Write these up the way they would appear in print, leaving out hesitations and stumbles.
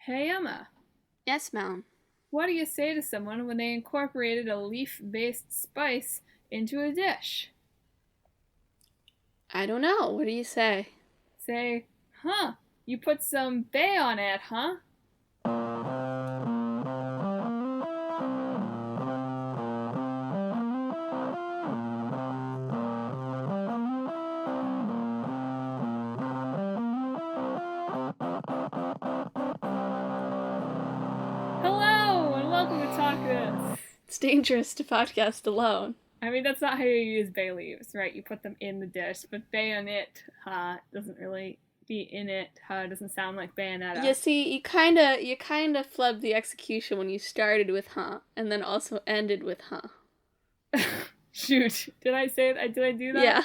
Hey Emma, Yes, ma'am. what do you say to someone when they incorporated a leaf-based spice into a dish? I don't know. What do you say? Say, you put some bay on it, huh? Hello, and welcome to Talk This. It's dangerous to podcast alone. I mean, that's not how you use bay leaves, right? You put them in the dish, but bay on it, doesn't really be in it, doesn't sound like Bayonetta. You see, you kinda flubbed the execution when you started with huh, and then also ended with huh. Shoot, did I say that? Did I do that? Yeah.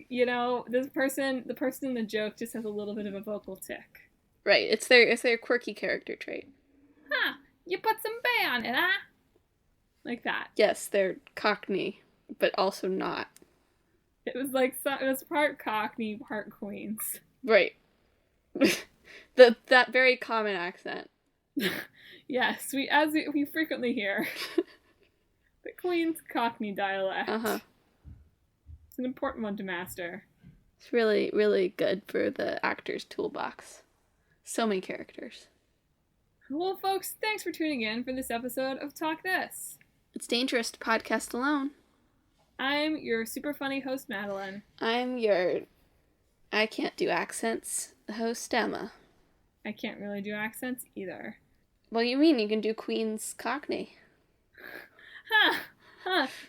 You know, the person in the joke just has a little bit of a vocal tick. Right. It's their quirky character trait. You put some bay on it, huh? Like that. Yes, they're Cockney, but also not. It was like it was part Cockney, part Queens. Right. that very common accent. Yes, we frequently hear the Queen's Cockney dialect. It's an important one to master. It's really, really good for the actor's toolbox. So many characters. Well, folks, thanks for tuning in for this episode of Talk This. It's dangerous to podcast alone. I'm your super funny host, Madelyn. I'm your I can't do accents host, Emma. I can't really do accents either. Well, you mean you can do Queen's Cockney?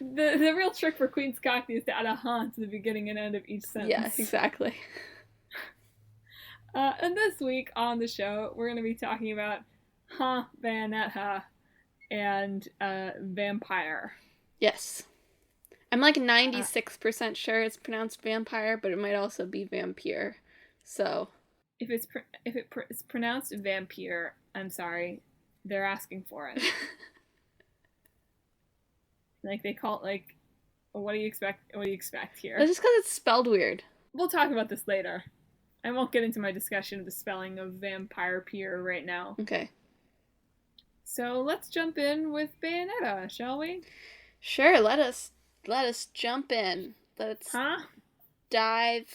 The real trick for Queen's Cockney is to add a huh to the beginning and end of each sentence. Yes, exactly. And this week on the show, we're going to be talking about Bayonetta and Vampyr. Yes. I'm like 96% sure it's pronounced vampire, but it might also be vampire. So if it's pronounced Vampyr, I'm sorry, they're asking for it. Like they call it like, what do you expect? What do you expect here? It's just because it's spelled weird. We'll talk about this later. I won't get into my discussion of the spelling of Vampyr right now. Okay. So let's jump in with Bayonetta, shall we? Sure. Let us jump in. Let's dive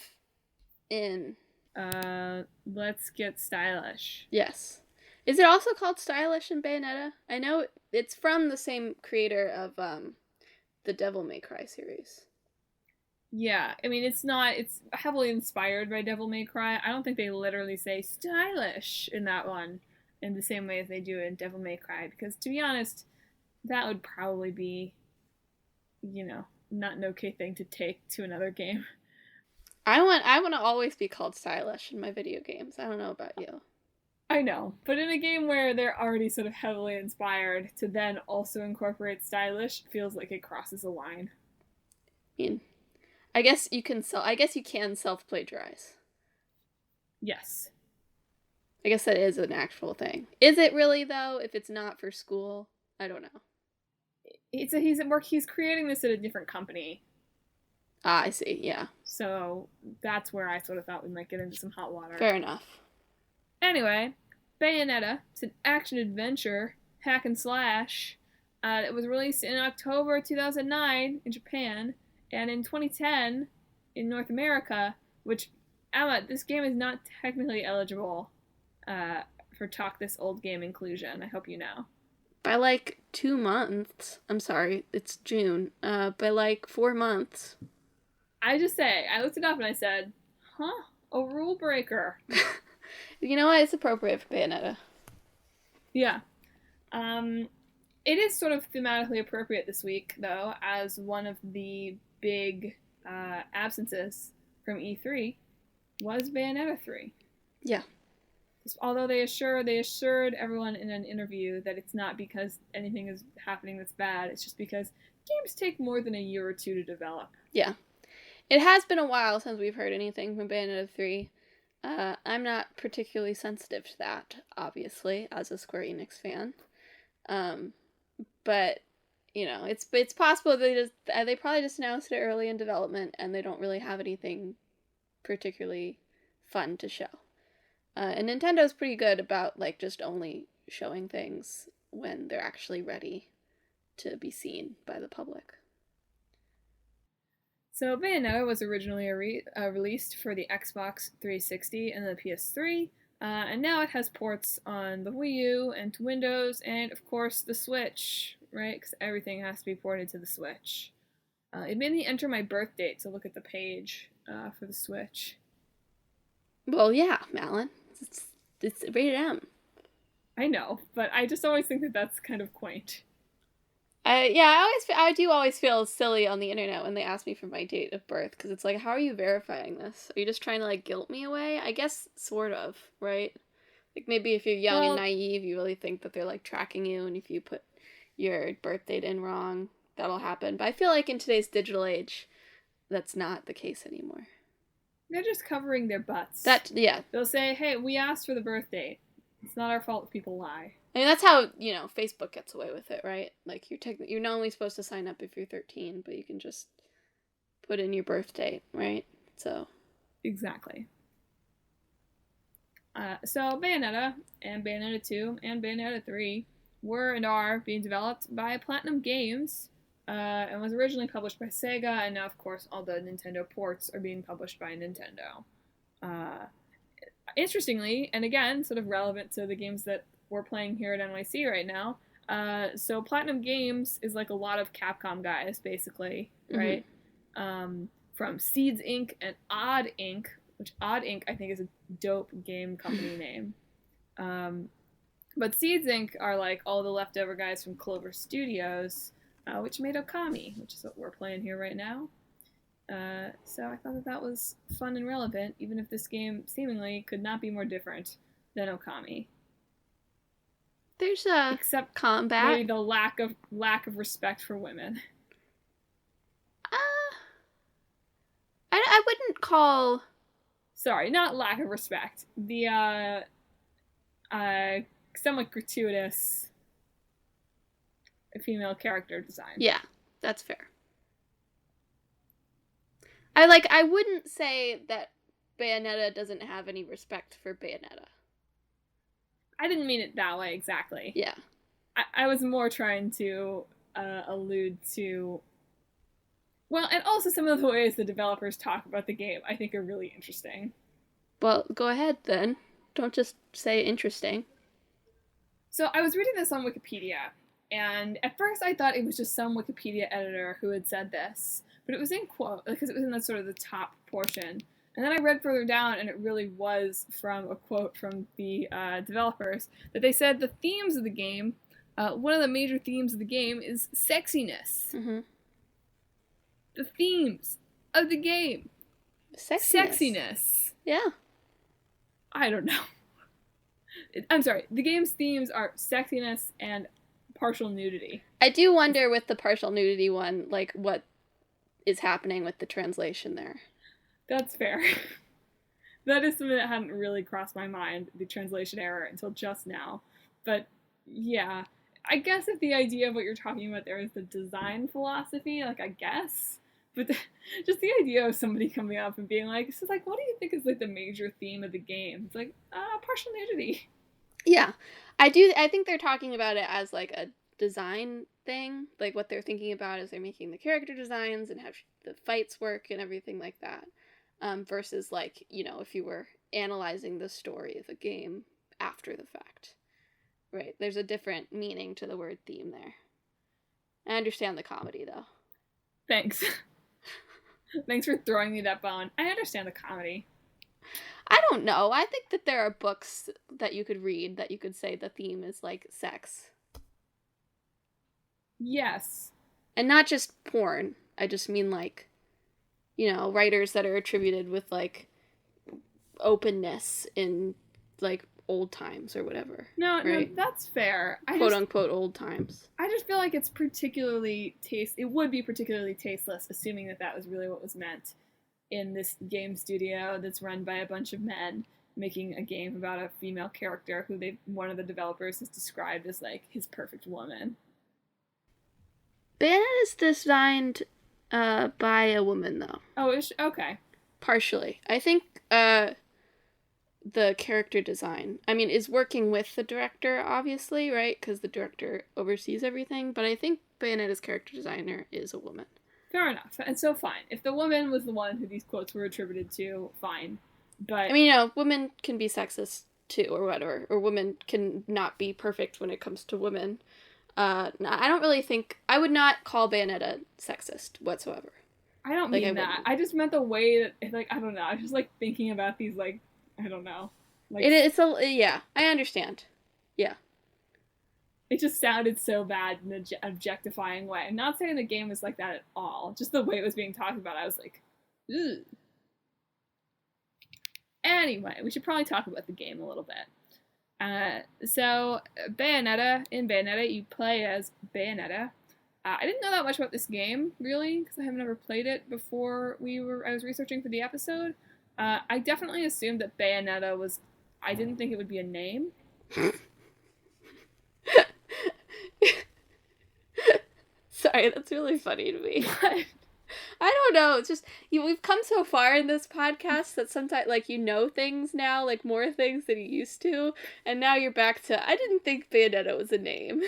in. Let's get stylish. Yes. Is it also called Stylish in Bayonetta? I know it's from the same creator of the Devil May Cry series. Yeah, I mean, it's heavily inspired by Devil May Cry. I don't think they literally say stylish in that one in the same way as they do in Devil May Cry, because to be honest, that would probably be, not an okay thing to take to another game. I want to always be called stylish in my video games. I don't know about you. I know, but in a game where they're already sort of heavily inspired, to then also incorporate stylish feels like it crosses a line. I mean, I guess you can self-plagiarize. Yes. I guess that is an actual thing. Is it really though? If it's not for school, I don't know. He's at work. He's creating this at a different company. Ah, I see. Yeah. So that's where I sort of thought we might get into some hot water. Fair enough. Anyway, Bayonetta. It's an action-adventure hack and slash. It was released in October 2009 in Japan, and in 2010 in North America, which, Emma, this game is not technically eligible for Talk This Old Game inclusion. I hope you know. By like 2 months. I'm sorry, it's June. By like 4 months. I looked it up and I said, a rule breaker. You know what? It's appropriate for Bayonetta. Yeah. It is sort of thematically appropriate this week, though, as one of the big absences from E3 was Bayonetta 3. Yeah. Although they assured everyone in an interview that it's not because anything is happening that's bad, it's just because games take more than a year or two to develop. Yeah. It has been a while since we've heard anything from Bayonetta 3. I'm not particularly sensitive to that, obviously, as a Square Enix fan. But, it's possible they probably just announced it early in development and they don't really have anything particularly fun to show. And Nintendo's pretty good about, like, just only showing things when they're actually ready to be seen by the public. So Bayonetta was originally released for the Xbox 360 and the PS3, and now it has ports on the Wii U and to Windows, and of course the Switch, right? Because everything has to be ported to the Switch. It made me enter my birth date to look at the page for the Switch. Well, yeah, Madeline. It's rated M. I know, but I just always think that that's kind of quaint. I do always feel silly on the internet when they ask me for my date of birth, because it's like, how are you verifying this? Are you just trying to, like, guilt me away? I guess sort of, right? Like, maybe if you're young and naive, you really think that they're, like, tracking you, and if you put your birth date in wrong, that'll happen. But I feel like in today's digital age, that's not the case anymore. They're just covering their butts. Yeah. They'll say, hey, we asked for the birth date. It's not our fault if people lie. I mean, that's how, Facebook gets away with it, right? Like, you're not only supposed to sign up if you're 13, but you can just put in your birth date, right? So. Exactly. So Bayonetta and Bayonetta 2 and Bayonetta 3 were and are being developed by Platinum Games, and was originally published by Sega, and now, of course, all the Nintendo ports are being published by Nintendo. Interestingly, and again, sort of relevant to the games that we're playing here at NYC right now, so Platinum Games is like a lot of Capcom guys, basically, right? Mm-hmm. From Seeds Inc. and Odd Inc., which Odd Inc. I think is a dope game company name. But Seeds Inc. are like all the leftover guys from Clover Studios, which made Okami, which is what we're playing here right now. So I thought that was fun and relevant, even if this game seemingly could not be more different than Okami. There's except combat. Maybe the lack of respect for women. I wouldn't call. Sorry, not lack of respect. The somewhat gratuitous female character design. Yeah, that's fair. I wouldn't say that Bayonetta doesn't have any respect for Bayonetta. I didn't mean it that way exactly. Yeah. I was more trying to allude to... Well, and also some of the ways the developers talk about the game I think are really interesting. Well, go ahead then. Don't just say interesting. So I was reading this on Wikipedia, and at first I thought it was just some Wikipedia editor who had said this, but it was in quote, because it was in the sort of the top portion. And then I read further down, and it really was from a quote from the developers, that they said the themes of the game, one of the major themes of the game is sexiness. Mm-hmm. The themes of the game. Sexiness. Yeah. I don't know. I'm sorry. The game's themes are sexiness and partial nudity. I do wonder with the partial nudity one, like, what is happening with the translation there. That's fair. That is something that hadn't really crossed my mind, the translation error, until just now. But, yeah. I guess if the idea of what you're talking about there is the design philosophy, like, I guess. But just the idea of somebody coming up and being like, so, like, what do you think is, like, the major theme of the game? It's like, partial nudity. Yeah. I think they're talking about it as, like, a design thing. Like, what they're thinking about is they're making the character designs and how the fights work and everything like that. Versus, like, if you were analyzing the story of a game after the fact. Right. There's a different meaning to the word theme there. I understand the comedy, though. Thanks. Thanks for throwing me that bone. I understand the comedy. I don't know. I think that there are books that you could read that you could say the theme is, like, sex. Yes. And not just porn. I just mean, like, writers that are attributed with, like, openness in, like, old times or whatever. No, right? No, that's fair. Quote-unquote old times. I just feel like it's it would be particularly tasteless, assuming that was really what was meant in this game studio that's run by a bunch of men making a game about a female character who one of the developers has described as, like, his perfect woman. Bayonetta is designed by a woman, though. Oh, okay. Partially. I think the character design. I mean, is working with the director, obviously, right? Because the director oversees everything. But I think Bayonetta's character designer is a woman. Fair enough. And so, fine. If the woman was the one who these quotes were attributed to, fine. But I mean, you know, women can be sexist too, or whatever. Or women can not be perfect when it comes to women. I don't really think... I would not call Bayonetta sexist whatsoever. I don't mean that. I just meant the way that, like, I don't know. I was just, like, thinking about these, like, I don't know. Like, yeah, I understand. Yeah. It just sounded so bad in an objectifying way. I'm not saying the game was like that at all. Just the way it was being talked about, I was like, ugh. Anyway, we should probably talk about the game a little bit. So, Bayonetta, in Bayonetta, you play as Bayonetta. I didn't know that much about this game, really, because I have never played it before I was researching for the episode. I definitely assumed that Bayonetta was... I didn't think it would be a name. Sorry, that's really funny to me. I don't know. It's just we've come so far in this podcast that sometimes, like, you know things now, like more things than you used to, and now you're back to I didn't think Bayonetta was a name.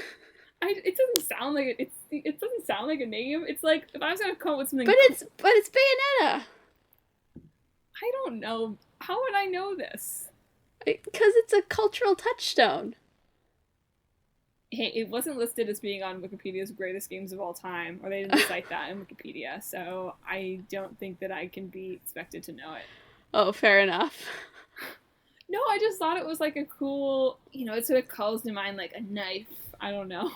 It doesn't sound like it doesn't sound like a name. It's like if I was gonna come up with something. But it's Bayonetta. I don't know. How would I know this? Because it's a cultural touchstone. Hey, it wasn't listed as being on Wikipedia's greatest games of all time, or they didn't cite that in Wikipedia, so I don't think that I can be expected to know it. Oh, fair enough. No, I just thought it was like a cool, it sort of calls to mind like a knife. I don't know.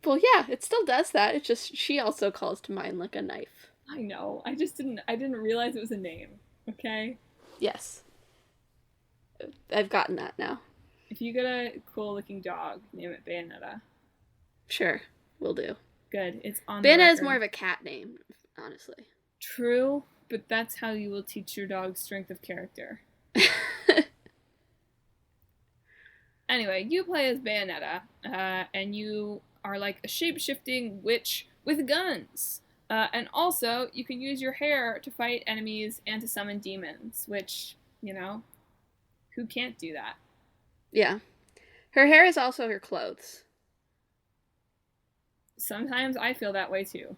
Well, yeah, it still does that. It's just she also calls to mind like a knife. I know. I didn't realize it was a name. Okay? Yes. I've gotten that now. If you get a cool-looking dog, name it Bayonetta. Sure, will do. Good, it's on Bayonetta is more of a cat name, honestly. True, but that's how you will teach your dog strength of character. Anyway, you play as Bayonetta, and you are like a shape-shifting witch with guns. And also, you can use your hair to fight enemies and to summon demons, which, who can't do that? Yeah. Her hair is also her clothes. Sometimes I feel that way too.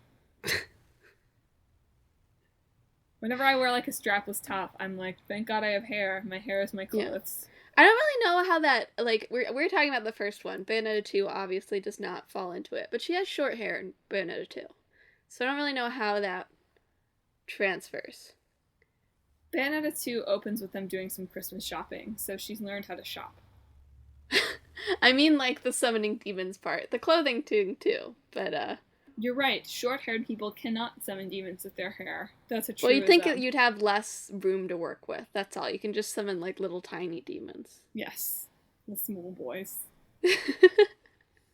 Whenever I wear like a strapless top, I'm like, thank God I have hair. My hair is my clothes. Yeah. I don't really know how that, like, we're talking about the first one. Bayonetta 2 obviously does not fall into it, but she has short hair in Bayonetta 2. So I don't really know how that transfers. Bayonetta 2 opens with them doing some Christmas shopping, so she's learned how to shop. I mean, like, the summoning demons part. The clothing too, but, You're right. Short-haired people cannot summon demons with their hair. That's a truism. Well, you'd think you'd have less room to work with. That's all. You can just summon, like, little tiny demons. Yes. The small boys.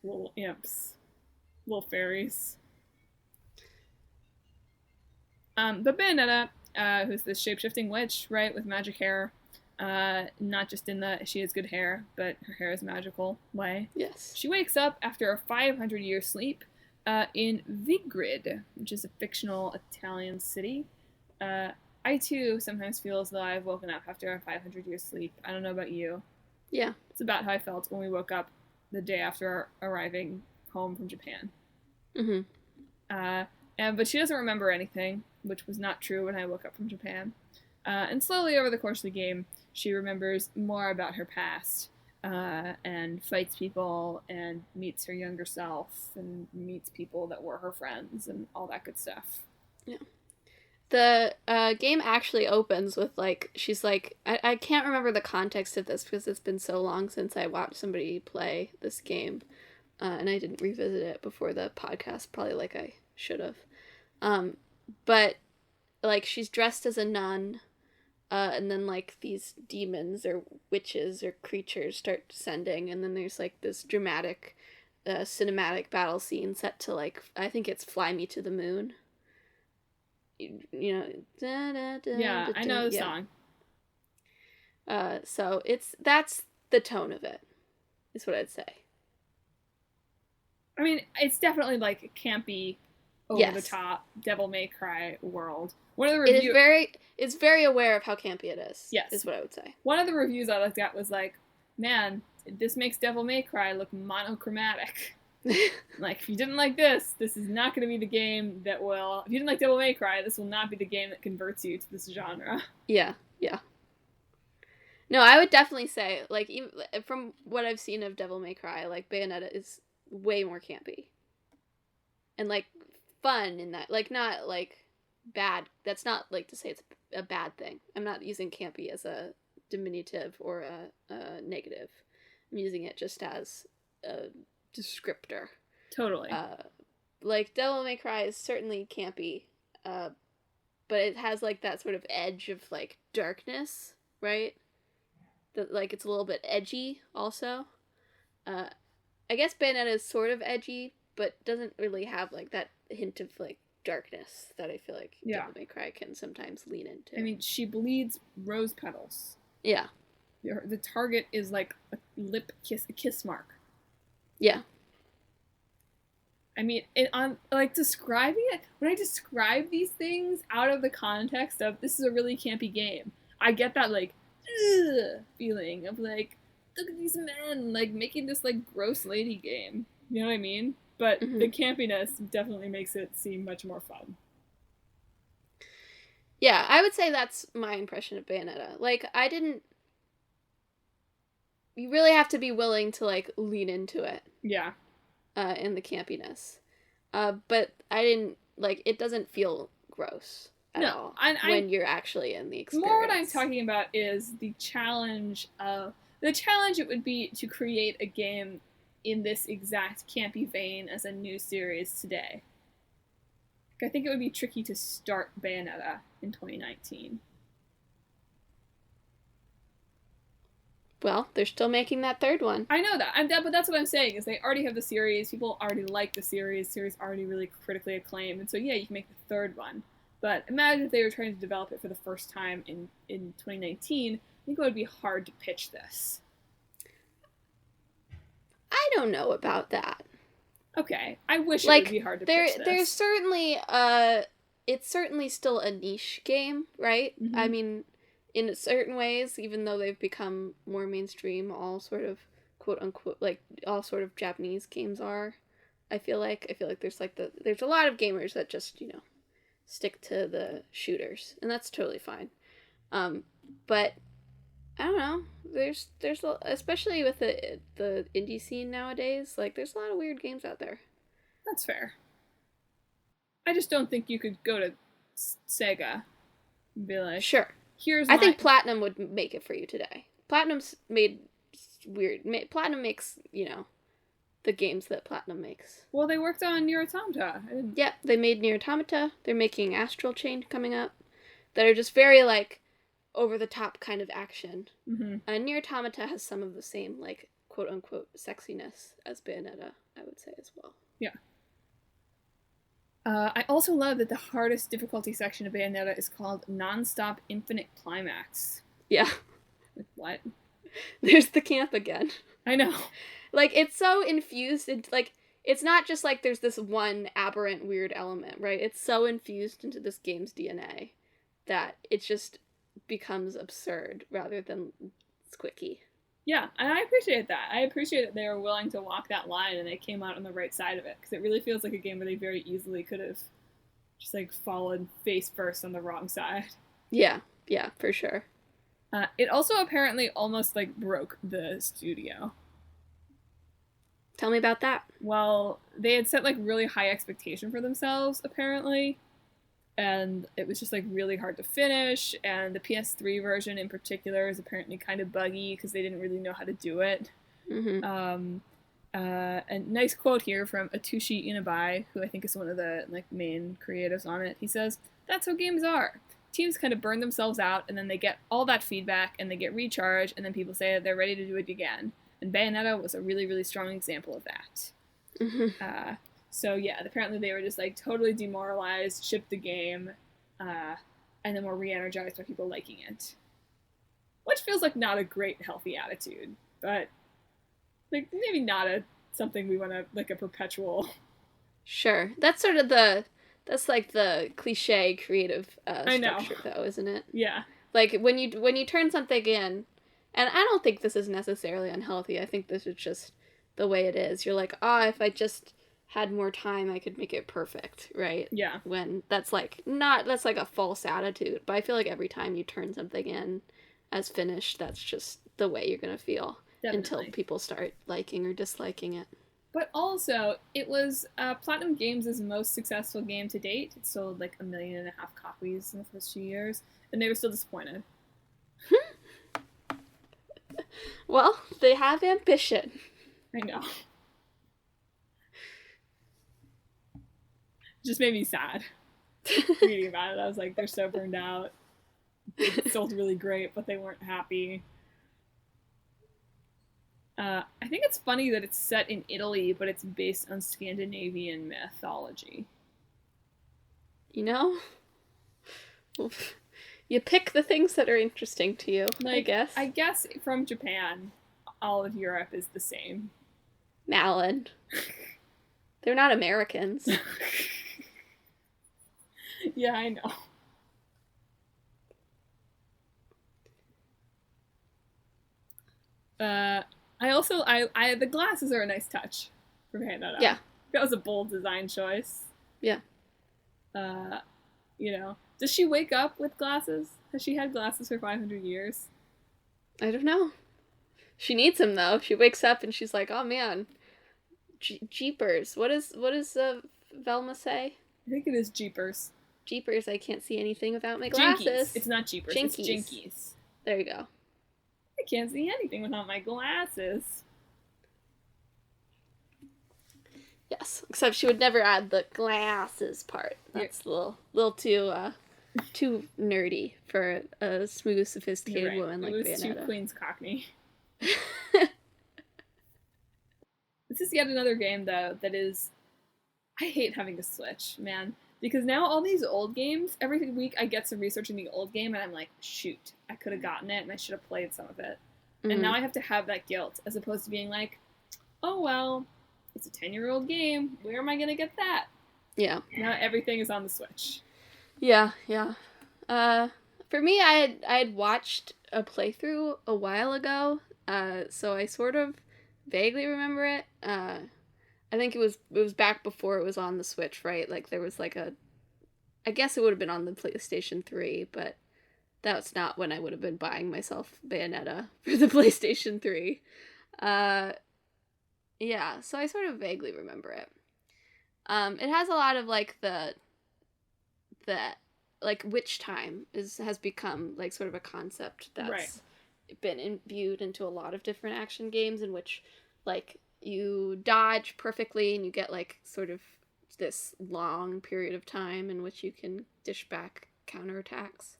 Little imps. Little fairies. But Bayonetta, who's this shape-shifting witch, right, with magic hair, not just in that she has good hair, but her hair is magical way. Yes. She wakes up after a 500-year sleep in Vigrid, which is a fictional Italian city. I, too, sometimes feel as though I've woken up after a 500-year sleep. I don't know about you. Yeah. It's about how I felt when we woke up the day after arriving home from Japan. Mm-hmm. But she doesn't remember anything, which was not true when I woke up from Japan. And slowly over the course of the game, she remembers more about her past, and fights people, and meets her younger self, and meets people that were her friends, and all that good stuff. Yeah. The game actually opens with, like, she's like, I can't remember the context of this because it's been so long since I watched somebody play this game, and I didn't revisit it before the podcast, probably like I should have. But, like, she's dressed as a nun, and then, like, these demons or witches or creatures start descending, and then there's, like, this dramatic cinematic battle scene set to, like, I think it's Fly Me to the Moon. You know, Yeah, I know the song. So that's the tone of it, is what I'd say. I mean, it's definitely like a campy, over the top, Devil May Cry world. One of the It's very aware of how campy it is. Yes. Is what I would say. One of the reviews I looked at was like, man, this makes Devil May Cry look monochromatic. Like, if you didn't like this is not going to be the game that will... If you didn't like Devil May Cry, this will not be the game that converts you to this genre. Yeah. No, I would definitely say, like, even from what I've seen of Devil May Cry, like, Bayonetta is way more campy. And, like, fun in that. Like, not, like, bad. That's not, like, to say it's a bad thing. I'm not using campy as a diminutive or a negative. I'm using it just as a descriptor. Totally. Like, Devil May Cry is certainly campy, but it has, like, that sort of edge of, like, darkness, right? That, like, it's a little bit edgy, also. I guess Bayonetta is sort of edgy, but doesn't really have, like, that hint of, like, darkness that I feel like Devil May Cry can sometimes lean into. I mean, she bleeds rose petals. Yeah. The target is, like, a a kiss mark. Yeah. I mean, describing it, when I describe these things out of the context of, this is a really campy game, I get that, like, feeling of, like, look at these men, like, making this, like, gross lady game. You know what I mean? But the campiness definitely makes it seem much more fun. Yeah, I would say that's my impression of Bayonetta. Like, you really have to be willing to, like, lean into it. Yeah. In the campiness. But I didn't, like, it doesn't feel gross at all when you're actually in the experience. More what I'm talking about is the challenge it would be to create a game in this exact campy vein as a new series today. I think it would be tricky to start Bayonetta in 2019. Well, they're still making that third one. I know that, but that's what I'm saying, is they already have the series, people already like the series already really critically acclaimed, and so yeah, you can make the third one. But imagine if they were trying to develop it for the first time in 2019, I think it would be hard to pitch this. I don't know about that. Okay, I wish it would be hard to pitch this. There's certainly, it's certainly still a niche game, right? Mm-hmm. I mean, in certain ways, even though they've become more mainstream, all sort of quote-unquote, like, all sort of Japanese games are, I feel like there's, like, there's a lot of gamers that just, you know, stick to the shooters, and that's totally fine. But I don't know. There's especially with the indie scene nowadays, like, there's a lot of weird games out there. That's fair. I just don't think you could go to Sega and be like, sure. I think Platinum would make it for you today. Platinum's made weird. Platinum makes, you know, the games that Platinum makes. Well, they worked on Nier Automata. Yeah, they made Nier Automata. They're making Astral Chain coming up. That are just very, like, over-the-top kind of action. Mm-hmm. Nier Automata has some of the same, like, quote-unquote sexiness as Bayonetta, I would say, as well. Yeah. I also love that the hardest difficulty section of Bayonetta is called Non-Stop Infinite Climax. Yeah. Like, what? There's the camp again. I know. Like, it's so infused into, like, it's not just like there's this one aberrant weird element, right? It's so infused into this game's DNA that it just becomes absurd rather than squicky. Yeah, and I appreciate that. I appreciate that they were willing to walk that line and they came out on the right side of it, because it really feels like a game where they very easily could have just, like, fallen face first on the wrong side. Yeah, for sure. It also apparently almost, like, broke the studio. Tell me about that. Well, they had set, like, really high expectation for themselves, apparently, and it was just, like, really hard to finish, and the PS3 version in particular is apparently kind of buggy because they didn't really know how to do it. Mm-hmm. A nice quote here from Atushi Inabai, who I think is one of the, like, main creatives on it. He says, "That's how games are. Teams kind of burn themselves out, and then they get all that feedback, and they get recharged, and then people say that they're ready to do it again. And Bayonetta was a really, really strong example of that." Mm-hmm. So yeah, apparently they were just, like, totally demoralized, shipped the game, and then were re-energized by people liking it. Which feels like not a great, healthy attitude, but, like, maybe not something we want to, like, a perpetual... Sure. That's sort of the That's like the cliche creative I know. structure, though, isn't it? Yeah. Like when you turn something in, and I don't think this is necessarily unhealthy. I think this is just the way it is. You're like, if I just had more time, I could make it perfect, right? Yeah. When that's like a false attitude. But I feel like every time you turn something in as finished, that's just the way you're gonna feel. Definitely. Until people start liking or disliking it. But also, it was Platinum Games' most successful game to date. It sold like 1.5 million copies in the first few years, and they were still disappointed. Well, they have ambition. I know. It just made me sad reading about it. I was like, they're so burned out. It sold really great, but they weren't happy. I think it's funny that it's set in Italy, but it's based on Scandinavian mythology. You know? You pick the things that are interesting to you, Like, I guess. I guess from Japan, all of Europe is the same. Malin. They're not Americans. Yeah, I know. The glasses are a nice touch for Bayonetta. Yeah. That was a bold design choice. Yeah. Does she wake up with glasses? Has she had glasses for 500 years? I don't know. She needs them, though. She wakes up and she's like, oh, man. Jeepers. What does Velma say? I think it is Jeepers. Jeepers, I can't see anything without my glasses. Jinkies. It's not Jeepers, Jinkies. It's Jinkies. There you go. I can't see anything without my glasses. Yes, except she would never add the glasses part. That's a little too nerdy for a smooth, sophisticated woman like Bayonetta. It was too Queen's Cockney. This is yet another game, though, that is... I hate having to switch, man. Because now all these old games, every week I get some research in the old game, and I'm like, shoot, I could have gotten it, and I should have played some of it. Mm-hmm. And now I have to have that guilt, as opposed to being like, oh, well, it's a 10-year-old game. Where am I going to get that? Yeah. Now everything is on the Switch. Yeah. For me, I had watched a playthrough a while ago, so I sort of vaguely remember it. I think it was back before it was on the Switch, right? Like there was like I guess it would have been on the PlayStation 3, but that's not when I would have been buying myself Bayonetta for the PlayStation 3. Yeah, so I sort of vaguely remember it. It has a lot of like the like witch time has become like sort of a concept that's been imbued into a lot of different action games in which like you dodge perfectly and you get like sort of this long period of time in which you can dish back counterattacks.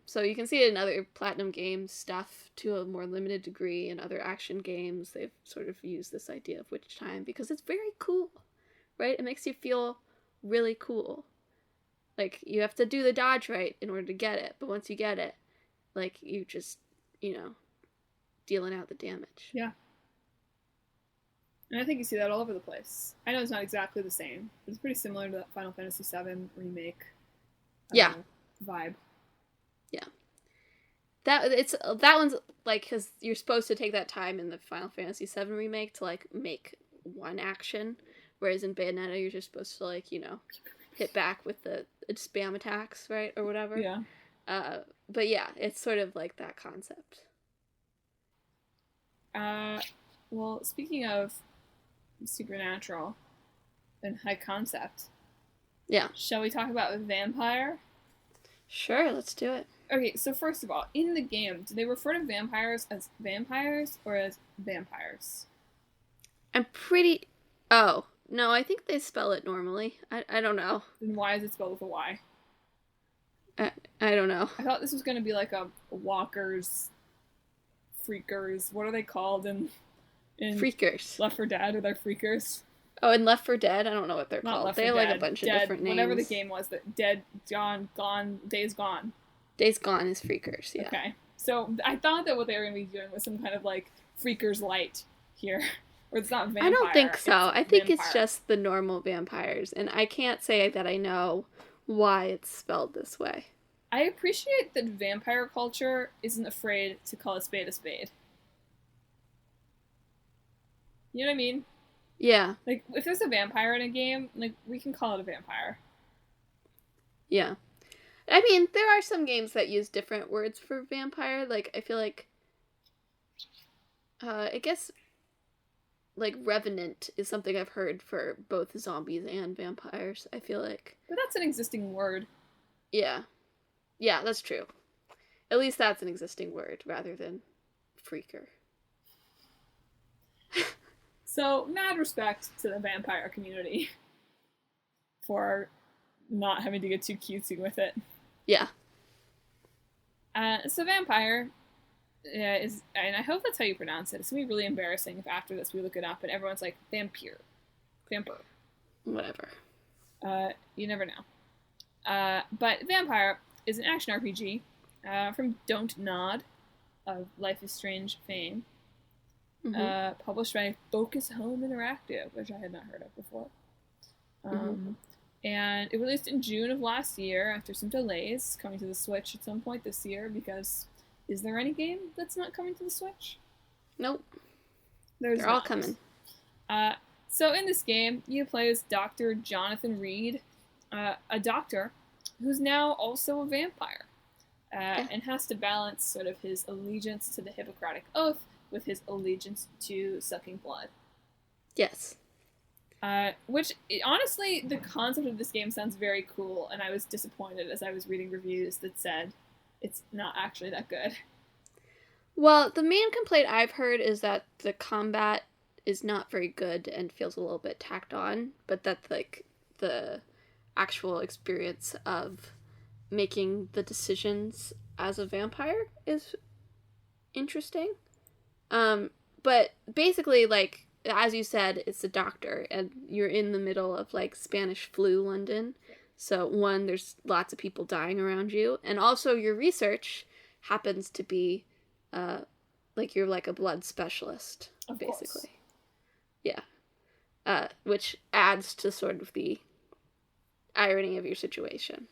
So you can see it in other Platinum Games stuff to a more limited degree. In other action games, they've sort of used this idea of witch time because it's very cool, right? It makes you feel really cool. Like, you have to do the dodge right in order to get it, but once you get it, like, you just, dealing out the damage. Yeah. And I think you see that all over the place. I know it's not exactly the same, but it's pretty similar to that Final Fantasy VII remake vibe. Yeah. That one's, like, because you're supposed to take that time in the Final Fantasy VII remake to, like, make one action, whereas in Bayonetta you're just supposed to, like, hit back with the spam attacks, right, or whatever. Yeah. But yeah, it's sort of like that concept. Well, speaking of supernatural and high concept, yeah, shall we talk about Vampyr? Sure, let's do it. Okay, so first of all, in the game, do they refer to vampires as vampires or as vampires? I'm pretty... Oh, no, I think they spell it normally. I don't know. Then why is it spelled with a Y? I don't know. I thought this was going to be like a walkers, freakers. What are they called in Freakers. Left 4 Dead? Are they freakers? Oh, in Left 4 Dead? I don't know what they're Not called. Left They have 4 like Dead, a bunch Dead, of different names. whatever the game was, that Dead, Gone, Days Gone. Days Gone is Freakers, yeah. Okay. So I thought that what they were going to be doing was some kind of like Freakers Light here. Or it's not vampire. I don't think so. I think vampire. it's just the normal vampires, and I can't say that I know why it's spelled this way. I appreciate that vampire culture isn't afraid to call a spade a spade. You know what I mean? Yeah. Like, if there's a vampire in a game, like, we can call it a vampire. Yeah. I mean, there are some games that use different words for vampire. Like, I feel like, I guess, like, revenant is something I've heard for both zombies and vampires, I feel like. But that's an existing word. Yeah. Yeah, that's true. At least that's an existing word, rather than freaker. So, mad respect to the vampire community for not having to get too cutesy with it. Yeah. So vampire is, and I hope that's how you pronounce it. It's gonna be really embarrassing if after this we look it up and everyone's like vampyr. Whatever. You never know. But Vampire is an action RPG from Don't Nod of Life is Strange fame. Published by Focus Home Interactive, which I had not heard of before. And it released in June of last year after some delays, coming to the Switch at some point this year, because is there any game that's not coming to the Switch? Nope. They're all coming. So in this game, you play as Dr. Jonathan Reed, a doctor who's now also a vampire, and has to balance sort of his allegiance to the Hippocratic Oath with his allegiance to sucking blood. Yes. Which, honestly, the concept of this game sounds very cool, and I was disappointed as I was reading reviews that said it's not actually that good. Well, the main complaint I've heard is that the combat is not very good and feels a little bit tacked on, but that, like, the actual experience of making the decisions as a vampire is interesting. But basically, like, as you said, it's a doctor, and you're in the middle of, like, Spanish flu London. So, one, there's lots of people dying around you, and also your research happens to be, like, you're like a blood specialist, Of basically. course. Yeah. Which adds to sort of the irony of your situation.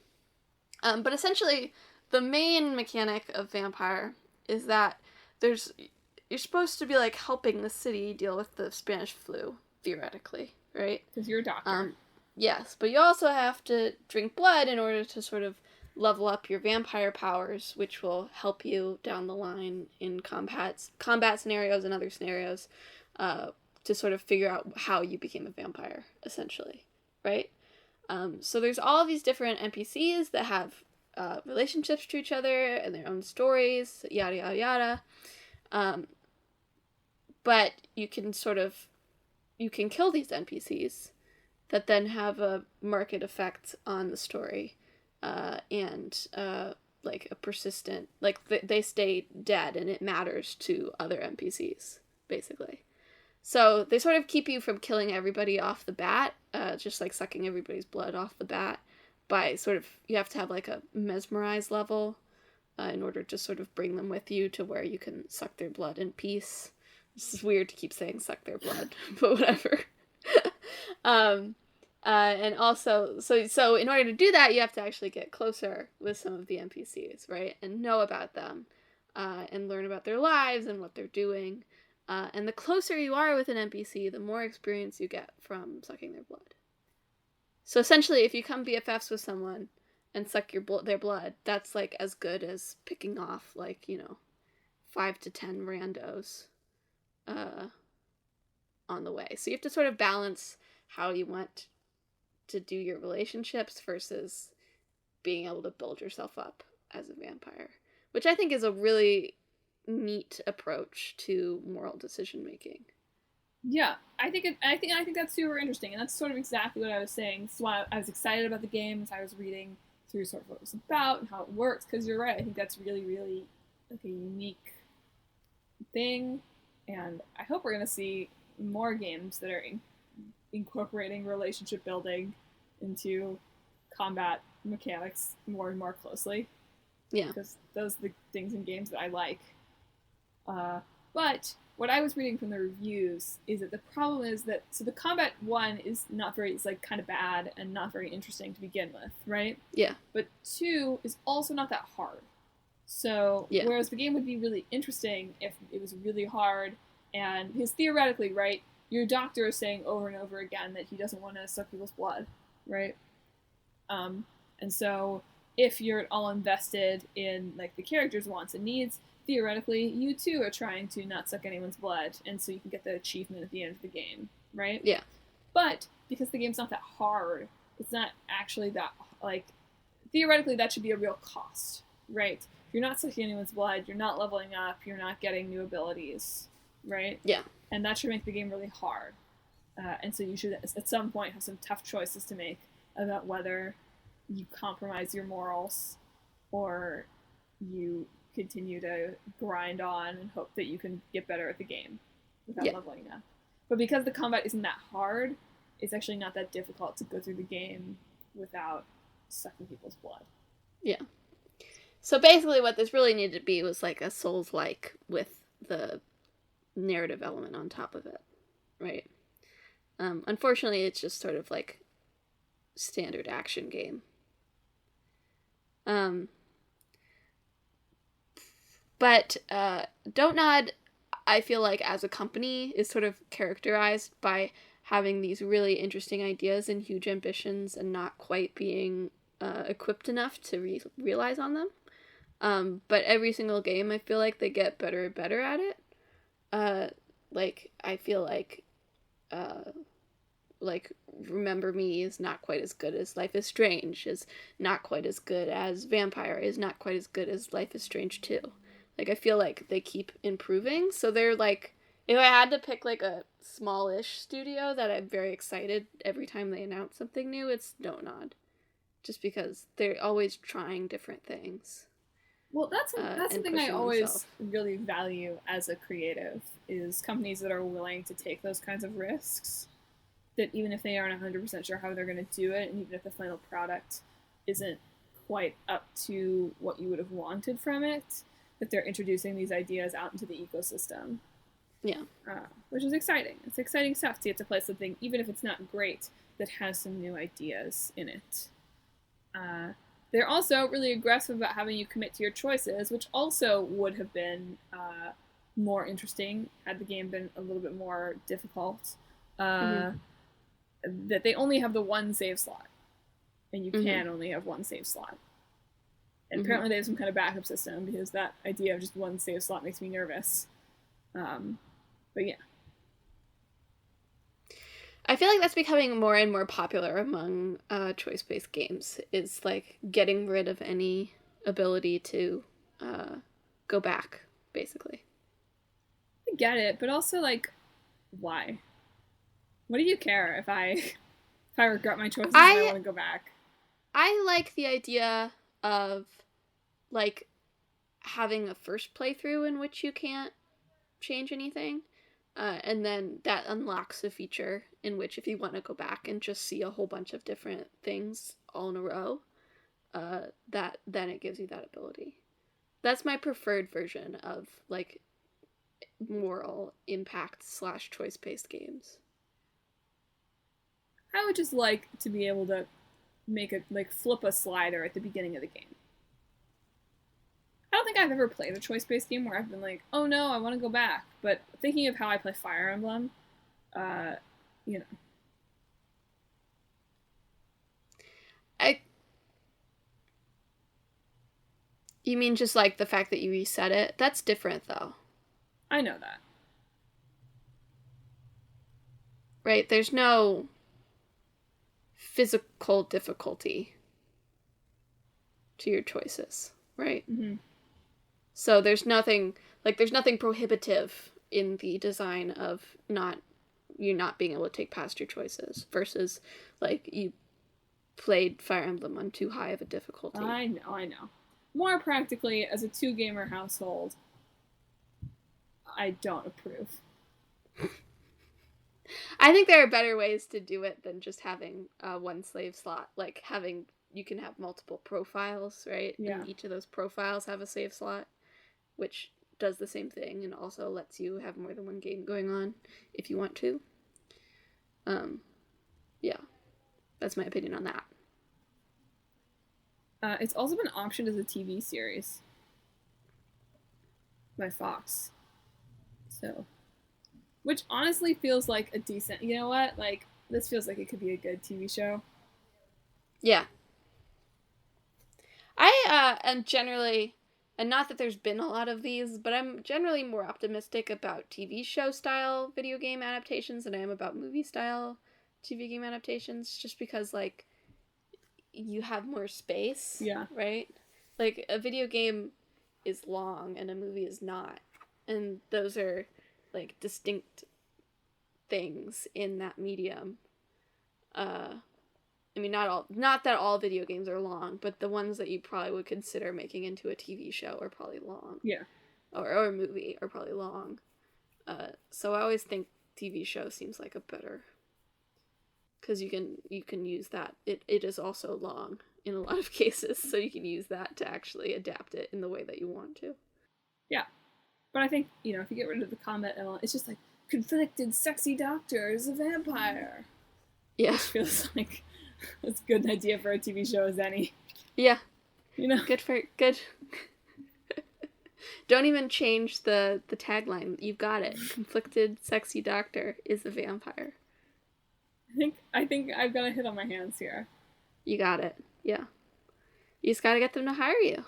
But essentially, the main mechanic of Vampire is that you're supposed to be, like, helping the city deal with the Spanish flu, theoretically, right? Because you're a doctor. Yes, but you also have to drink blood in order to sort of level up your vampire powers, which will help you down the line in combat scenarios and other scenarios, to sort of figure out how you became a vampire, essentially, right? So there's all these different NPCs that have relationships to each other and their own stories, yada, yada, yada. But you can kill these NPCs that then have a marked effect on the story, and like a persistent, like they stay dead and it matters to other NPCs, basically. So they sort of keep you from killing everybody off the bat, just like sucking everybody's blood off the bat, by sort of, you have to have like a mesmerize level in order to sort of bring them with you to where you can suck their blood in peace. This is weird to keep saying suck their blood, but whatever. And also, so in order to do that, you have to actually get closer with some of the NPCs, right? And know about them, and learn about their lives and what they're doing. And the closer you are with an NPC, the more experience you get from sucking their blood. So essentially, if you come BFFs with someone and suck their blood, that's like as good as picking off, like, 5 to 10 randos on the way. So you have to sort of balance how you want to do your relationships versus being able to build yourself up as a vampire, which I think is a really neat approach to moral decision making. Yeah, I think that's super interesting, and that's sort of exactly what I was saying. So I was excited about the game as I was reading through sort of what it was about and how it works. Because you're right, I think that's really, really like a unique thing, and I hope we're gonna see more games that are incorporating relationship building into combat mechanics more and more closely. Yeah, because those are the things in games that I like. But what I was reading from the reviews is that the problem is that so the combat one is not very it's like kind of bad and not very interesting to begin with, right? Yeah. But two is also not that hard. So Yeah. whereas the game would be really interesting if it was really hard, and because theoretically, right, your doctor is saying over and over again that he doesn't want to suck people's blood, right? And so if you're at all invested in like the character's wants and needs, theoretically you too are trying to not suck anyone's blood, and so you can get the achievement at the end of the game, right? Yeah. But because the game's not that hard, it's not actually that like theoretically that should be a real cost, right? If you're not sucking anyone's blood, you're not leveling up, you're not getting new abilities, right? Yeah. And that should make the game really hard. And so you should at some point have some tough choices to make about whether you compromise your morals or you continue to grind on and hope that you can get better at the game without leveling up. But because the combat isn't that hard, it's actually not that difficult to go through the game without sucking people's blood. Yeah. So basically what this really needed to be was like a Souls-like with the narrative element on top of it, right? Unfortunately, it's just sort of like standard action game. But Don't Nod, I feel like as a company, is sort of characterized by having these really interesting ideas and huge ambitions and not quite being equipped enough to realize on them. But every single game, I feel like they get better and better at it. I feel like Remember Me is not quite as good as Life is Strange, is not quite as good as Vampyr, is not quite as good as Life is Strange 2. Like, I feel like they keep improving, so they're like, if I had to pick like a smallish studio that I'm very excited every time they announce something new, it's Don't Nod. Just because they're always trying different things. Well, that's something I always really value as a creative, is companies that are willing to take those kinds of risks, that even if they aren't 100% sure how they're going to do it, and even if the final product isn't quite up to what you would have wanted from it, that they're introducing these ideas out into the ecosystem. Yeah. Which is exciting. It's exciting stuff to get to play something, even if it's not great, that has some new ideas in it. They're also really aggressive about having you commit to your choices, which also would have been more interesting had the game been a little bit more difficult. That they only have the one save slot, and you can only have one save slot. And apparently they have some kind of backup system, because that idea of just one save slot makes me nervous. But yeah. I feel like that's becoming more and more popular among choice-based games, is like getting rid of any ability to go back, basically. I get it, but also like, why? What do you care if I regret my choices and I want to go back? I like the idea of like having a first playthrough in which you can't change anything. And then that unlocks a feature in which if you want to go back and just see a whole bunch of different things all in a row, then it gives you that ability. That's my preferred version of like moral impact / choice-based games. I would just like to be able to make a flip a slider at the beginning of the game. I don't think I've ever played a choice-based game where I've been like, oh no, I want to go back. But thinking of how I play Fire Emblem, you know. You mean just like the fact that you reset it? That's different though. I know that. Right? There's no physical difficulty to your choices, right? Mm-hmm. So there's nothing prohibitive in the design of you not being able to take past your choices versus like you played Fire Emblem on too high of a difficulty. I know. More practically, as a 2-gamer household, I don't approve. I think there are better ways to do it than just having one slave slot. Like you can have multiple profiles, right? Yeah. And each of those profiles have a save slot, which does the same thing and also lets you have more than one game going on if you want to. Yeah, that's my opinion on that. It's also been optioned as a TV series by Fox. So, which honestly feels like a decent, you know what? Like, this feels like it could be a good TV show. Yeah. I am generally, and not that there's been a lot of these, but I'm generally more optimistic about TV show style video game adaptations than I am about movie style TV game adaptations, just because, like, you have more space. Yeah. Right? Like, a video game is long and a movie is not. And those are, like, distinct things in that medium. I mean, not that all video games are long, but the ones that you probably would consider making into a TV show are probably long. Yeah. Or a movie are probably long. So I always think TV show seems like a better, because you can use that. It is also long in a lot of cases, so you can use that to actually adapt it in the way that you want to. Yeah. But I think, you know, if you get rid of the combat element, it's just like, conflicted sexy doctor is a vampire. Yeah. Which feels like as good an idea for a TV show as any. Yeah. You know? Good. Don't even change the tagline. You've got it. Conflicted sexy doctor is a vampire. I think I've got a hit on my hands here. You got it. Yeah. You just gotta get them to hire you.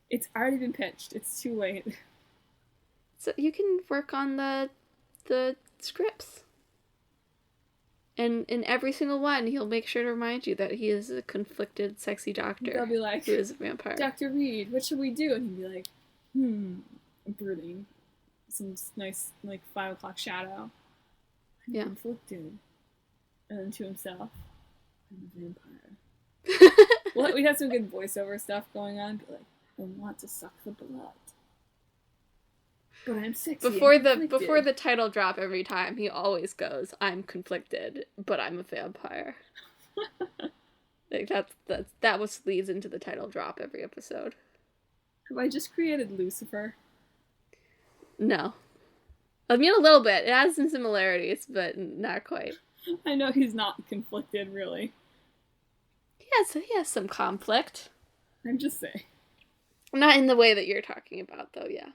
It's already been pitched. It's too late. So you can work on the scripts. And in every single one, he'll make sure to remind you that he is a conflicted, sexy doctor. They'll be like, who is a vampire. Dr. Reed, what should we do? And he'd be like, brooding. Some nice, like, 5 o'clock shadow. I'm conflicted. And then to himself, I'm a vampire. Well, we'd have some good voiceover stuff going on. Be like, I want to suck the blood. But I'm sexy. Before the title drop every time, he always goes, I'm conflicted, but I'm a vampire. Like that was leads into the title drop every episode. Have I just created Lucifer? No. I mean, a little bit. It has some similarities, but not quite. I know he's not conflicted, really. He has some conflict. I'm just saying. Not in the way that you're talking about, though, yeah.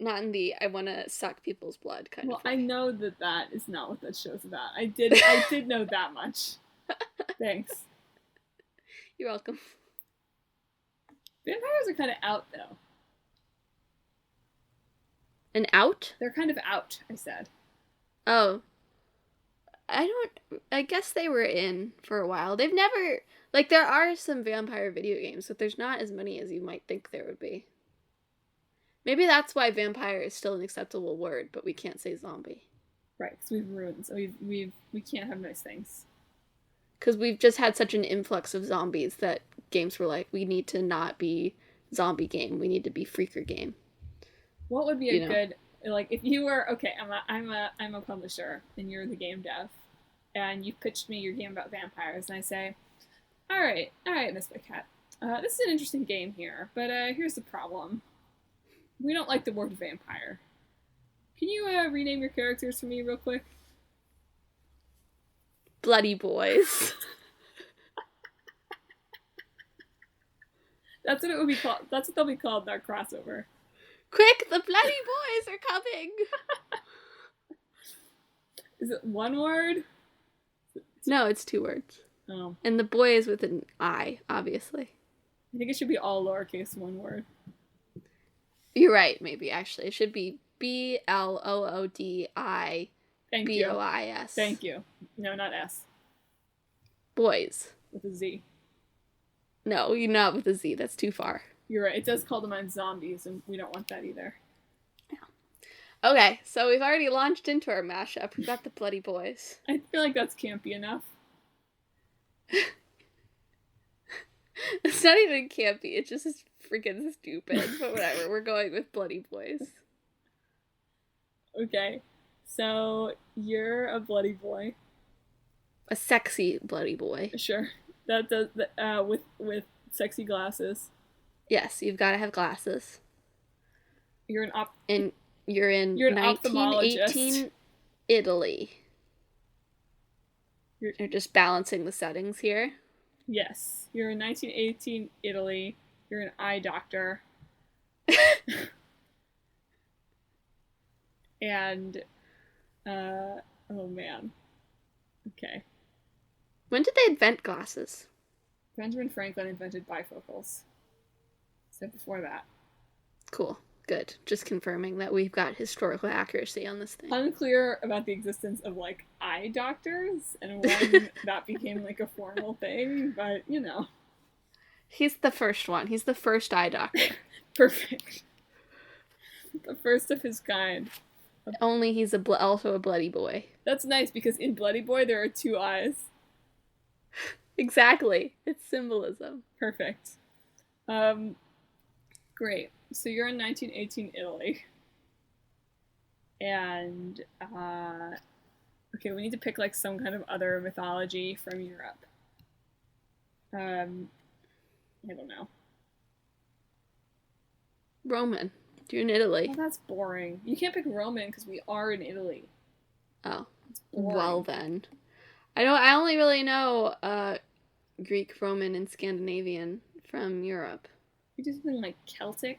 Not in the I want to suck people's blood kind of way. Well, I know that is not what that show's about. I did know that much. Thanks. You're welcome. Vampires are kind of out, though. An out? They're kind of out, I said. Oh. I guess they were in for a while. They've never, like, there are some vampire video games, but there's not as many as you might think there would be. Maybe that's why vampire is still an acceptable word, but we can't say zombie. Right, because we've ruined, so we can't have nice things. Because we've just had such an influx of zombies that games were like, we need to not be zombie game, we need to be freaker game. What would be a good, like, if you were, okay, I'm a publisher, and you're the game dev, and you pitched me your game about vampires, and I say, all right, Miss Big Cat, this is an interesting game here, but here's the problem. We don't like the word vampire. Can you rename your characters for me real quick? Bloody boys. That's what it would be called. That's what they'll be called in our crossover. Quick, the bloody boys are coming! Is it one word? No, it's 2 words. Oh. And the boy is with an I, obviously. I think it should be all lowercase, one word. You're right, maybe, actually. It should be Bloodibbois. Thank you. No, not S. Boys. With a Z. No, you're not with a Z. That's too far. You're right. It does call them on zombies, and we don't want that either. Yeah. Okay, so we've already launched into our mashup. We've got the Bloody Boys. I feel like that's campy enough. It's not even campy. It's just freaking stupid. But whatever. We're going with Bloody Boys. Okay. So, you're a bloody boy. A sexy bloody boy. Sure. That does, with sexy glasses. Yes, you've got to have glasses. You're an And you're in you're an 1918 ophthalmologist. Italy. You're, You're just balancing the settings here. yes, you're in 1918 Italy. You're an eye doctor, and oh man, okay. When did they invent glasses? Benjamin Franklin invented bifocals. So before that. Cool. Good. Just confirming that we've got historical accuracy on this thing. Unclear about the existence of like eye doctors and when that became like a formal thing, but you know. He's the first one. He's the first eye doctor. Perfect. The first of his kind. Only he's also a bloody boy. That's nice because in Bloody Boy there are two eyes. Exactly. It's symbolism. Perfect. Great. So you're in 1918 Italy. And okay, we need to pick like some kind of other mythology from Europe. I don't know. Roman. You're in Italy. Oh, that's boring. You can't pick Roman because we are in Italy. Oh. It's boring. Well then. I only really know Greek, Roman, and Scandinavian from Europe. You do something like Celtic?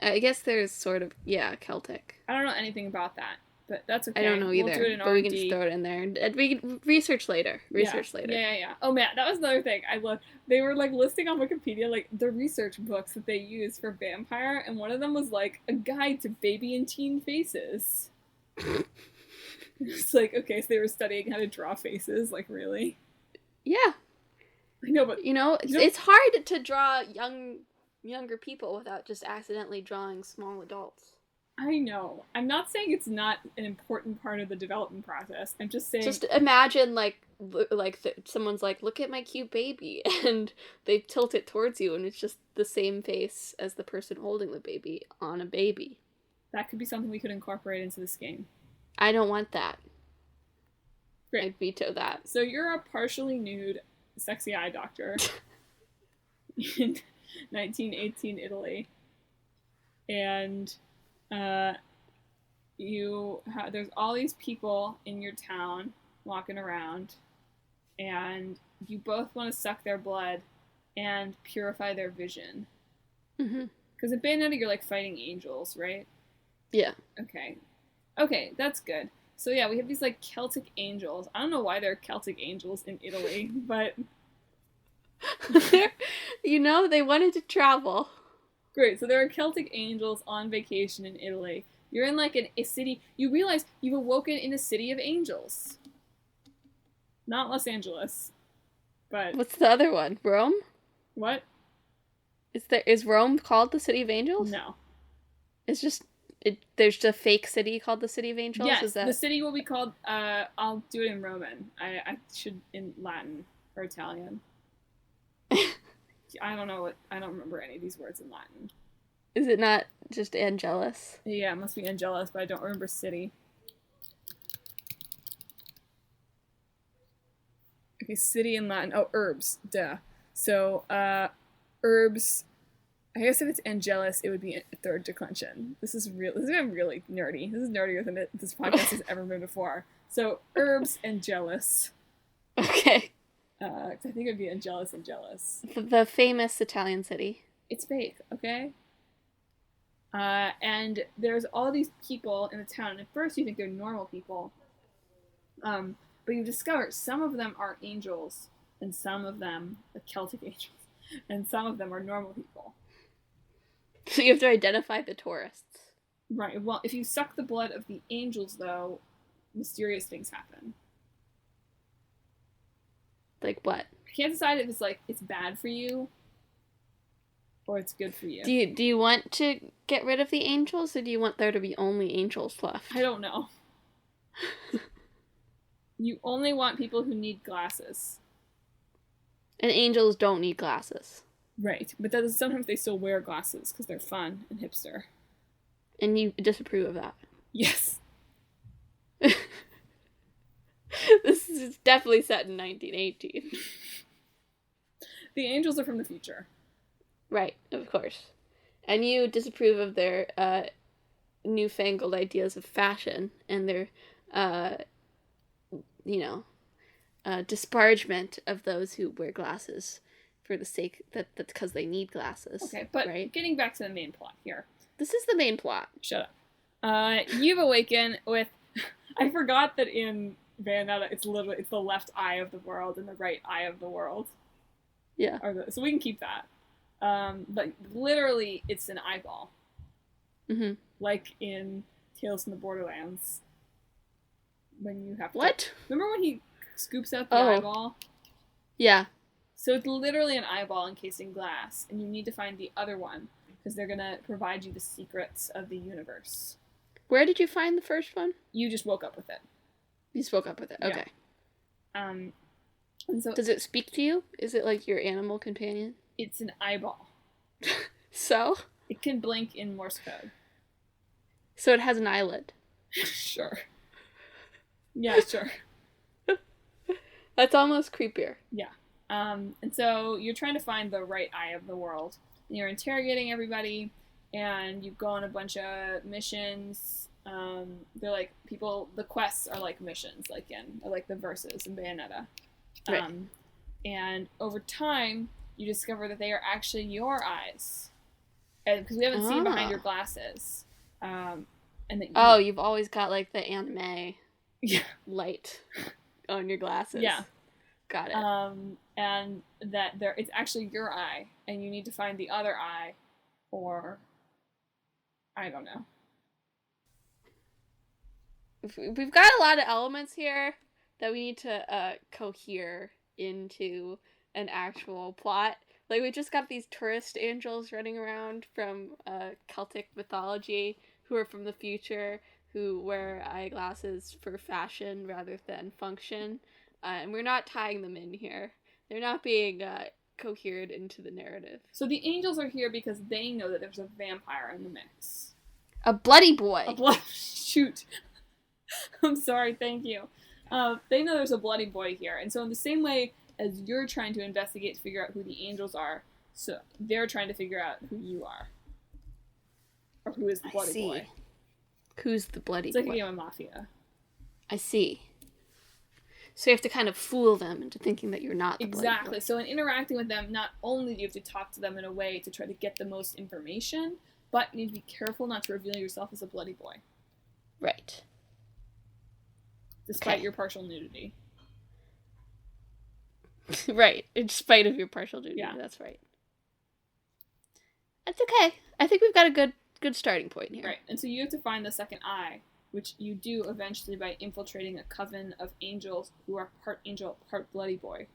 I guess there's sort of, yeah, Celtic. I don't know anything about that, but that's okay. I don't know either, we'll do it in but R&D. we can just throw it in there. And we can research later. Yeah. Oh man, that was another thing I love. They were like listing on Wikipedia like the research books that they use for Vampyr, and one of them was like a guide to baby and teen faces. It's like, okay, so they were studying how to draw faces, like really? Yeah. I know, but it's hard to draw younger people without just accidentally drawing small adults. I know. I'm not saying it's not an important part of the development process. I'm just saying. Just imagine, someone's like, "Look at my cute baby," and they tilt it towards you, and it's just the same face as the person holding the baby on a baby. That could be something we could incorporate into this game. I don't want that. Great. I'd veto that. So you're a partially nude, sexy eye doctor in 1918 Italy, and there's all these people in your town walking around, and you both want to suck their blood and purify their vision. Mm-hmm. Because in Bayonetta, you're like fighting angels, right? Yeah. Okay, that's good. So yeah, we have these like Celtic angels. I don't know why they're Celtic angels in Italy, but they wanted to travel. Great. So there are Celtic angels on vacation in Italy. You're in like a city. You realize you've awoken in a city of angels. Not Los Angeles, but what's the other one? Rome? What? Is Rome called the City of Angels? No. It's just there's a fake city called the City of Angels? Yes, the city will be called, I'll do it in Roman. I should in Latin or Italian. I don't remember any of these words in Latin. Is it not just Angelus? Yeah, it must be Angelus, but I don't remember city. Okay, city in Latin. Oh, herbs. Duh. So, herbs. I guess if it's Angelus, it would be a third declension. This is really nerdy. This is nerdier than this podcast has ever been before. So, herbs, Angelus. Okay. I think it would be Angelus. The famous Italian city. It's fake, okay? And there's all these people in the town. And at first you think they're normal people. But you discover some of them are angels, and some of them are Celtic angels, and some of them are normal people. So you have to identify the tourists. Right. Well, if you suck the blood of the angels, though, mysterious things happen. Like what? I can't decide if it's bad for you or it's good for you. Do you want to get rid of the angels, or do you want there to be only angels left? I don't know. You only want people who need glasses. And angels don't need glasses. Right, but sometimes they still wear glasses because they're fun and hipster. And you disapprove of that? Yes. This is definitely set in 1918. The angels are from the future. Right, of course. And you disapprove of their newfangled ideas of fashion and their, you know, disparagement of those who wear glasses for the sake that's because they need glasses. Okay, but right? Getting back to the main plot here. This is the main plot. Shut up. You've awakened with. I forgot that in Bayonetta it's the left eye of the world and the right eye of the world. Yeah. So we can keep that. But literally, it's an eyeball. Mm-hmm. Like in Tales from the Borderlands. When you have to... What? Remember when he scoops out the eyeball? Yeah. So it's literally an eyeball encased in glass, and you need to find the other one, because they're going to provide you the secrets of the universe. Where did you find the first one? You just woke up with it. You just woke up with it, okay. Yeah. And so does it speak to you? Is it like your animal companion? It's an eyeball. So? It can blink in Morse code. So it has an eyelid? Sure. Yeah, sure. That's almost creepier. Yeah. And so you're trying to find the right eye of the world. And you're interrogating everybody, and you go on a bunch of missions. They're like the quests are like missions, like the verses in Bayonetta. Right. And over time, you discover that they are actually your eyes. And because we haven't seen behind your glasses. And that you've always got like the anime light on your glasses. Yeah. Got it. And that it's actually your eye, and you need to find the other eye, or I don't know. We've got a lot of elements here that we need to cohere into an actual plot. Like, we just got these tourist angels running around from Celtic mythology who are from the future, who wear eyeglasses for fashion rather than function. And we're not tying them in here. They're not being cohered into the narrative. So the angels are here because they know that there's a vampire in the mix. A bloody boy. Shoot. I'm sorry, thank you. They know there's a bloody boy here. And so in the same way as you're trying to investigate to figure out who the angels are, so they're trying to figure out who you are. Or who is the bloody boy. Who's the bloody boy? It's boy? like a game of Mafia. I see. So you have to kind of fool them into thinking that you're not the bloody boy. Exactly. So in interacting with them, not only do you have to talk to them in a way to try to get the most information, but you need to be careful not to reveal yourself as a bloody boy. Right. Despite your partial nudity. Right. In spite of your partial nudity. Yeah. That's right. That's okay. I think we've got a good starting point here. Right. And so you have to find the second eye, which you do eventually by infiltrating a coven of angels who are part angel, part bloody boy.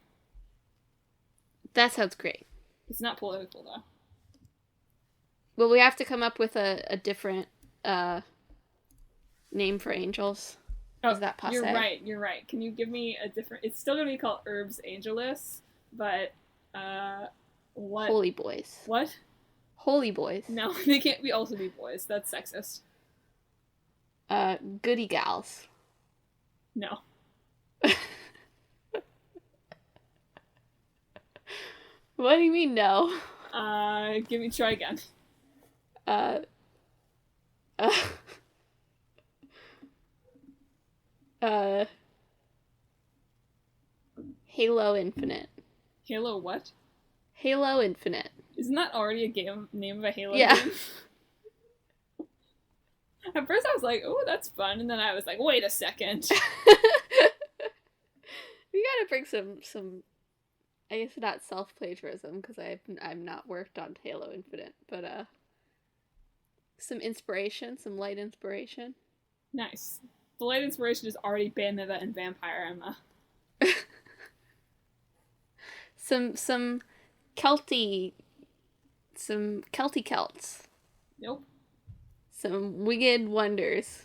That sounds great. It's not political, though. Well, we have to come up with a different name for angels. Oh, is that possible? You're right. Can you give me a different... It's still going to be called Herbs Angelus, but what... Holy boys. What? Holy boys. No, they can't also be boys. That's sexist. Goody gals. No. What do you mean, no? Try again. Halo Infinite. Halo what? Halo Infinite. Isn't that already a name of a Halo game? At first I was like, oh, that's fun. And then I was like, wait a second. We gotta bring some I guess not self-plagiarism, because I've not worked on Halo Infinite, but some inspiration, some light inspiration. Nice. The light inspiration is already Bayonetta and Vampyr, Emma. Some Celty Celts. Nope. Some winged wonders.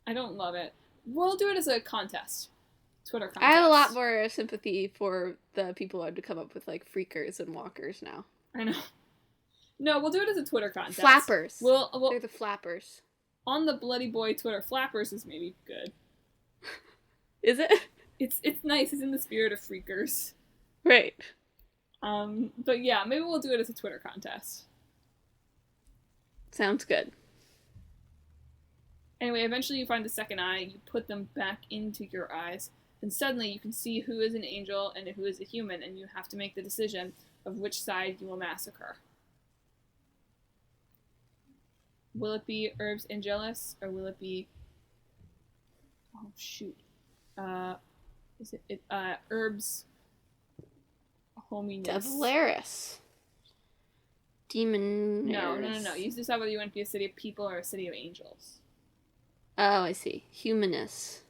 I don't love it. We'll do it as a contest. Twitter contest. I have a lot more sympathy for the people who had to come up with, like, freakers and walkers now. I know. No, we'll do it as a Twitter contest. Flappers. We'll They're the flappers. On the Bloody Boy Twitter, flappers is maybe good. Is it? It's nice. It's in the spirit of freakers. Right. But yeah, maybe we'll do it as a Twitter contest. Sounds good. Anyway, eventually you find the second eye, you put them back into your eyes, and suddenly you can see who is an angel and who is a human, and you have to make the decision of which side you will massacre. Will it be Herbs Angelus, or will it be... Oh, shoot. Is it Herbs Hominus? Devalaris. Demon. No. You decide whether you want to be a city of people or a city of angels. Oh, I see. Humanus.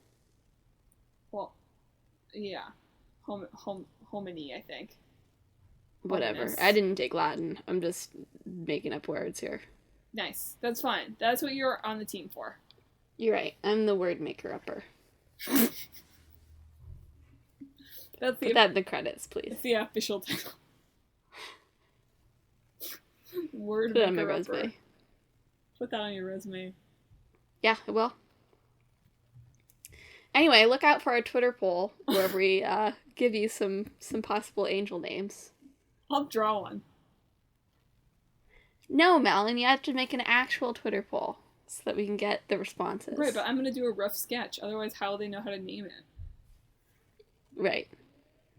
Well, yeah. Hominy, I think. Whatever. Hominus. I didn't take Latin. I'm just making up words here. Nice. That's fine. That's what you're on the team for. You're right. I'm the word maker-upper. Put that in the credits, please. That's the official title. Word Put it on my maker-upper. resume. Put that on your resume. Yeah, I will. Anyway, look out for our Twitter poll where we give you some possible angel names. I'll draw one. No, Madeline, you have to make an actual Twitter poll so that we can get the responses. Right, but I'm going to do a rough sketch. Otherwise, how will they know how to name it? Right.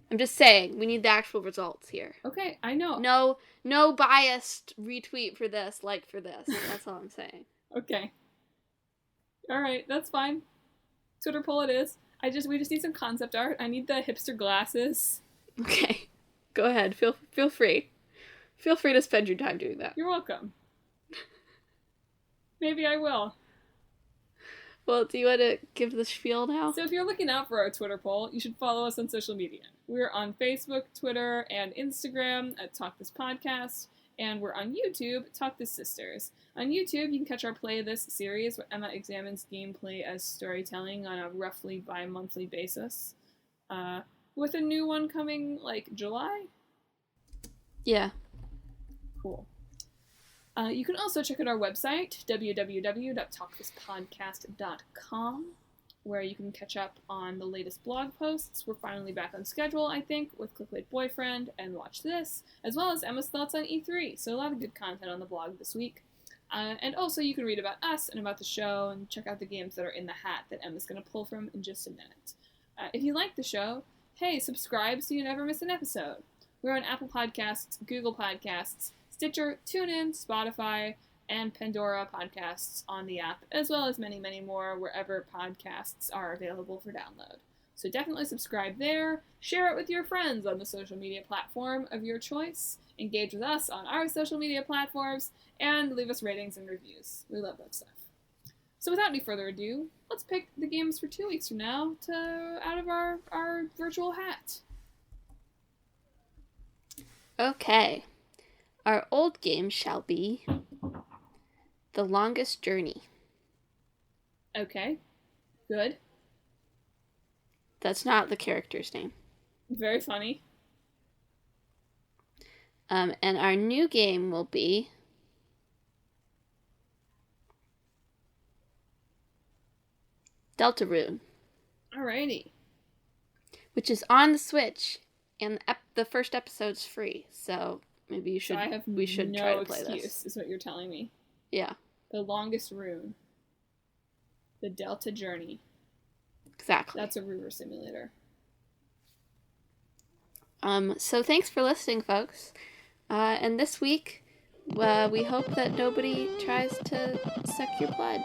I'm just saying, we need the actual results here. Okay, I know. No biased retweet for this, like for this. That's all I'm saying. Okay. Alright, that's fine. Twitter poll it is. We just need some concept art. I need the hipster glasses. Okay. Go ahead. Feel free. Feel free to spend your time doing that. You're welcome. Maybe I will. Well, do you want to give the spiel now? So if you're looking out for our Twitter poll, you should follow us on social media. We're on Facebook, Twitter, and Instagram at Talk This Podcast, and we're on YouTube, Talk This Sisters. On YouTube, you can catch our Play This series, where Emma examines gameplay as storytelling on a roughly bi-monthly basis. With a new one coming, July? Yeah. Cool. You can also check out our website, www.talkthispodcast.com, where you can catch up on the latest blog posts. We're finally back on schedule, I think, with Clickbait Boyfriend and Watch This, as well as Emma's thoughts on E3. So a lot of good content on the blog this week. And also you can read about us and about the show and check out the games that are in the hat that Emma's going to pull from in just a minute. If you like the show, hey, subscribe so you never miss an episode. We're on Apple Podcasts, Google Podcasts, Stitcher, TuneIn, Spotify, and Pandora podcasts on the app, as well as many, many more wherever podcasts are available for download. So definitely subscribe there, share it with your friends on the social media platform of your choice, engage with us on our social media platforms, and leave us ratings and reviews. We love that stuff. So without any further ado, let's pick the games for 2 weeks from now out of our virtual hat. Okay. Our old game shall be The Longest Journey. Okay. Good. That's not the character's name. Very funny. And our new game will be Deltarune. Alrighty. Which is on the Switch, and the first episode's free, so maybe we should try to play this. Is what you're telling me. Yeah. The Longest Rune. The Delta Journey. Exactly. That's a river simulator. So thanks for listening, folks. And this week, we hope that nobody tries to suck your blood.